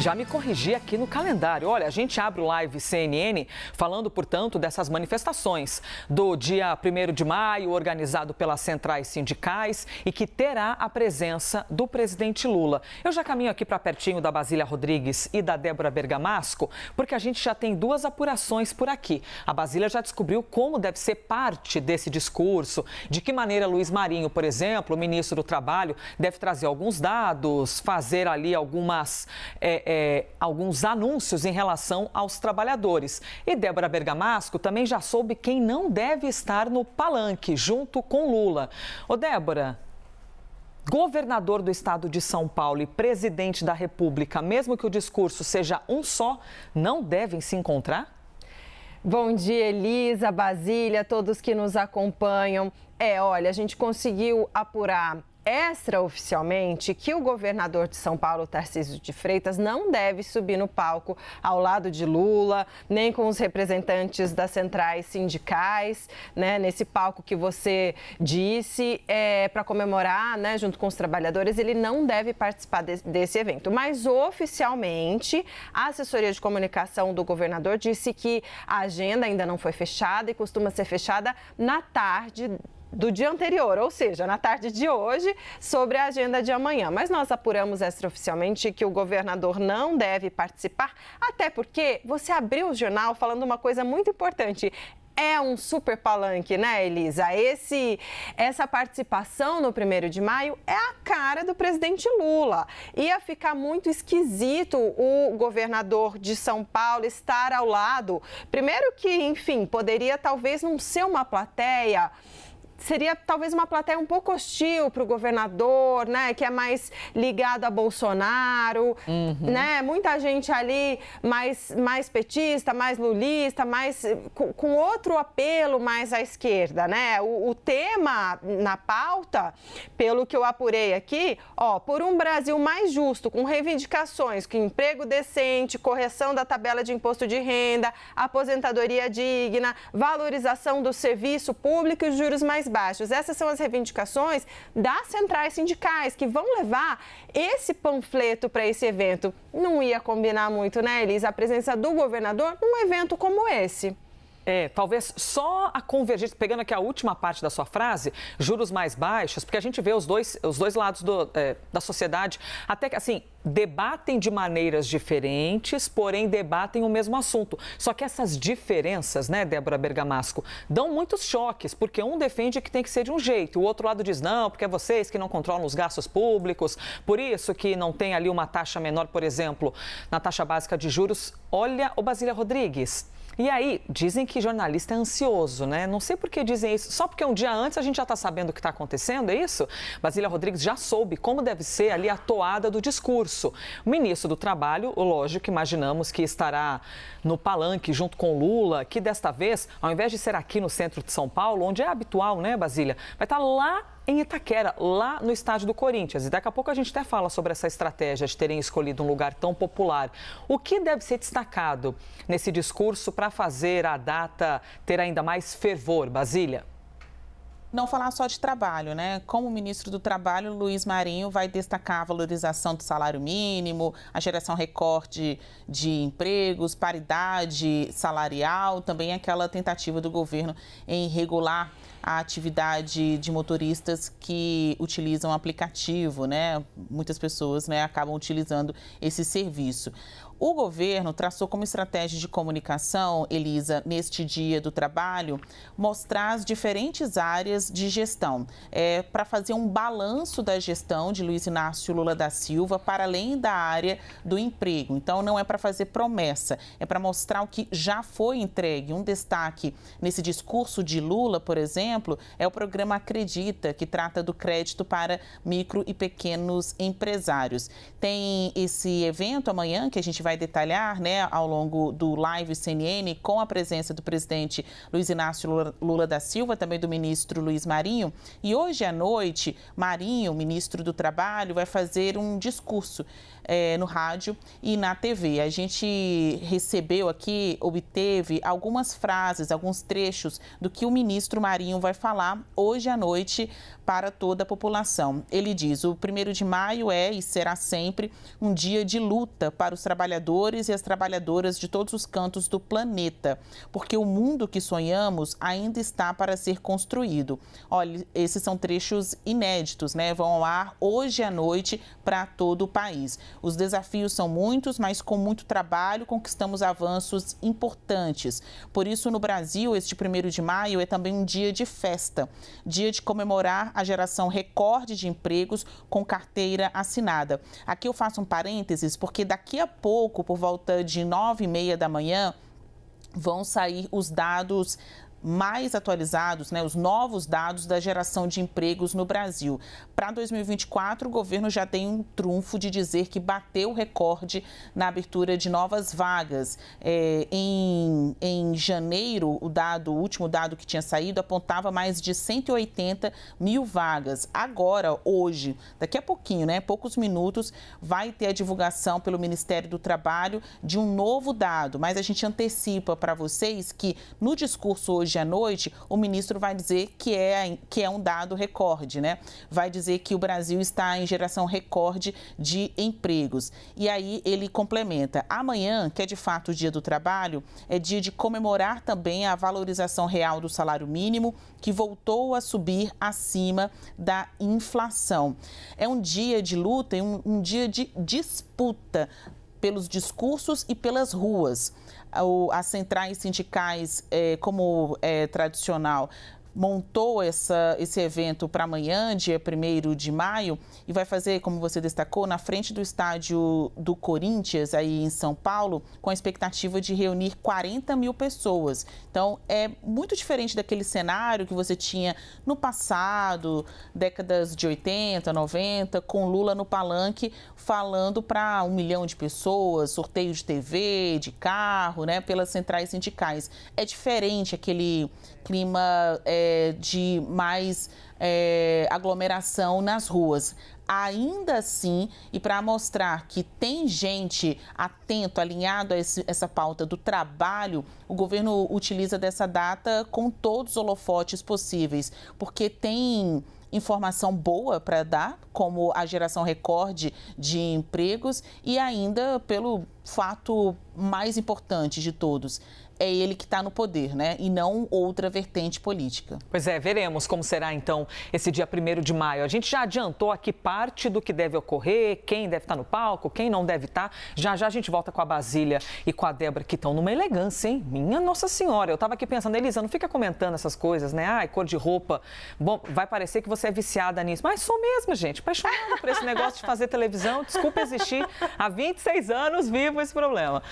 Já me corrigi aqui no calendário. Olha, a gente abre o Live CNN falando, portanto, dessas manifestações do dia 1º de maio, organizado pelas centrais sindicais e que terá a presença do presidente Lula. Eu já caminho aqui para pertinho da Basília Rodrigues e da Débora Bergamasco, porque a gente já tem duas apurações por aqui. A Basília já descobriu como deve ser parte desse discurso, de que maneira Luiz Marinho, por exemplo, o ministro do Trabalho, deve trazer alguns dados, fazer ali alguns anúncios em relação aos trabalhadores. E Débora Bergamasco também já soube quem não deve estar no palanque, junto com Lula. Ô, Débora, governador do estado de São Paulo e presidente da República, mesmo que o discurso seja um só, não devem se encontrar? Bom dia, Elisa, Basília, todos que nos acompanham. Olha, a gente conseguiu apurar extraoficialmente que o governador de São Paulo, Tarcísio de Freitas, não deve subir no palco ao lado de Lula, nem com os representantes das centrais sindicais, né, nesse palco que você disse, para comemorar, né, junto com os trabalhadores, ele não deve participar desse evento. Mas, oficialmente, a assessoria de comunicação do governador disse que a agenda ainda não foi fechada e costuma ser fechada na tarde do dia anterior, ou seja, na tarde de hoje, sobre a agenda de amanhã. Mas nós apuramos extraoficialmente que o governador não deve participar, até porque você abriu o jornal falando uma coisa muito importante. É um super palanque, né, Elisa? Essa participação no 1º de maio é a cara do presidente Lula. Ia ficar muito esquisito o governador de São Paulo estar ao lado. Primeiro que, enfim, poderia talvez não ser uma plateia. Seria talvez uma plateia um pouco hostil para o governador, né? Que é mais ligado a Bolsonaro, né? Muita gente ali mais petista, mais lulista, com outro apelo mais à esquerda, né? O tema na pauta, pelo que eu apurei aqui, por um Brasil mais justo, com reivindicações, com emprego decente, correção da tabela de imposto de renda, aposentadoria digna, valorização do serviço público e juros mais baixos. Essas são as reivindicações das centrais sindicais que vão levar esse panfleto para esse evento. Não ia combinar muito, né, Elisa, a presença do governador num evento como esse. Talvez só a convergência, pegando aqui a última parte da sua frase, juros mais baixos, porque a gente vê os dois lados da sociedade, até que, assim, debatem de maneiras diferentes, porém debatem o mesmo assunto. Só que essas diferenças, né, Débora Bergamasco, dão muitos choques, porque um defende que tem que ser de um jeito, o outro lado diz não, porque é vocês que não controlam os gastos públicos, por isso que não tem ali uma taxa menor, por exemplo, na taxa básica de juros. Olha, o Basília Rodrigues. E aí, dizem que jornalista é ansioso, né? Não sei por que dizem isso. Só porque um dia antes a gente já está sabendo o que está acontecendo, é isso? Basília Rodrigues já soube como deve ser ali a toada do discurso. O ministro do Trabalho, lógico, imaginamos que estará no palanque junto com Lula, que desta vez, ao invés de ser aqui no centro de São Paulo, onde é habitual, né, Basília, vai estar lá em Itaquera, lá no estádio do Corinthians. E daqui a pouco a gente até fala sobre essa estratégia de terem escolhido um lugar tão popular. O que deve ser destacado nesse discurso para fazer a data ter ainda mais fervor, Basília? Não falar só de trabalho, né? Como ministro do Trabalho, Luiz Marinho vai destacar a valorização do salário mínimo, a geração recorde de empregos, paridade salarial, também aquela tentativa do governo em regular a atividade de motoristas que utilizam aplicativo, né? Muitas pessoas, né, acabam utilizando esse serviço. O governo traçou como estratégia de comunicação, Elisa, neste Dia do Trabalho, mostrar as diferentes áreas de gestão, para fazer um balanço da gestão de Luiz Inácio Lula da Silva para além da área do emprego. Então, não é para fazer promessa, é para mostrar o que já foi entregue. Um destaque nesse discurso de Lula, por exemplo, é o programa Acredita, que trata do crédito para micro e pequenos empresários. Tem esse evento amanhã que a gente vai detalhar, né, ao longo do Live CNN, com a presença do presidente Luiz Inácio Lula da Silva, também do ministro Luiz Marinho. E hoje à noite, Marinho, ministro do Trabalho, vai fazer um discurso no rádio e na TV. A gente recebeu aqui, obteve algumas frases, alguns trechos do que o ministro Marinho Marinho vai falar hoje à noite para toda a população. Ele diz: o 1º de maio é e será sempre um dia de luta para os trabalhadores e as trabalhadoras de todos os cantos do planeta, porque o mundo que sonhamos ainda está para ser construído. Olha, esses são trechos inéditos, né? Vão ao ar hoje à noite para todo o país. Os desafios são muitos, mas com muito trabalho conquistamos avanços importantes. Por isso, no Brasil, este 1º de maio é também um dia de festa, dia de comemorar a geração recorde de empregos com carteira assinada. Aqui eu faço um parênteses, porque daqui a pouco, por volta de 9h30 da manhã, vão sair os dados mais atualizados, né, os novos dados da geração de empregos no Brasil. Para 2024, o governo já tem um trunfo de dizer que bateu o recorde na abertura de novas vagas. Em janeiro, o último dado que tinha saído apontava mais de 180 mil vagas. Agora, hoje, daqui a pouquinho, né, poucos minutos, vai ter a divulgação pelo Ministério do Trabalho de um novo dado, mas a gente antecipa para vocês que no discurso hoje à noite, o ministro vai dizer que é um dado recorde, né? Vai dizer que o Brasil está em geração recorde de empregos. E aí ele complementa: amanhã, que é de fato o Dia do Trabalho, é dia de comemorar também a valorização real do salário mínimo, que voltou a subir acima da inflação. É um dia de luta e um dia de disputa pelos discursos e pelas ruas. As centrais sindicais, como é tradicional, montou esse evento para amanhã, dia 1º de maio, e vai fazer, como você destacou, na frente do estádio do Corinthians, aí em São Paulo, com a expectativa de reunir 40 mil pessoas. Então, é muito diferente daquele cenário que você tinha no passado, décadas de 80, 90, com Lula no palanque, falando para 1 milhão de pessoas, sorteio de TV, de carro, né, pelas centrais sindicais. É diferente aquele clima de mais aglomeração nas ruas. Ainda assim, e para mostrar que tem gente atento, alinhado a essa pauta do trabalho, o governo utiliza dessa data com todos os holofotes possíveis, porque tem informação boa para dar, como a geração recorde de empregos, e ainda pelo fato mais importante de todos: é ele que está no poder, né? E não outra vertente política. Pois é, veremos como será então esse dia 1º de maio. A gente já adiantou aqui parte do que deve ocorrer, quem deve estar no palco, quem não deve estar. Já já a gente volta com a Basília e com a Débora, que estão numa elegância, hein? Minha Nossa Senhora, eu estava aqui pensando: Elisa, não fica comentando essas coisas, né? Ai, cor de roupa. Bom, vai parecer que você é viciada nisso. Mas sou mesmo, gente, apaixonada por esse negócio de fazer televisão. Desculpa existir. Há 26 anos vivo esse problema.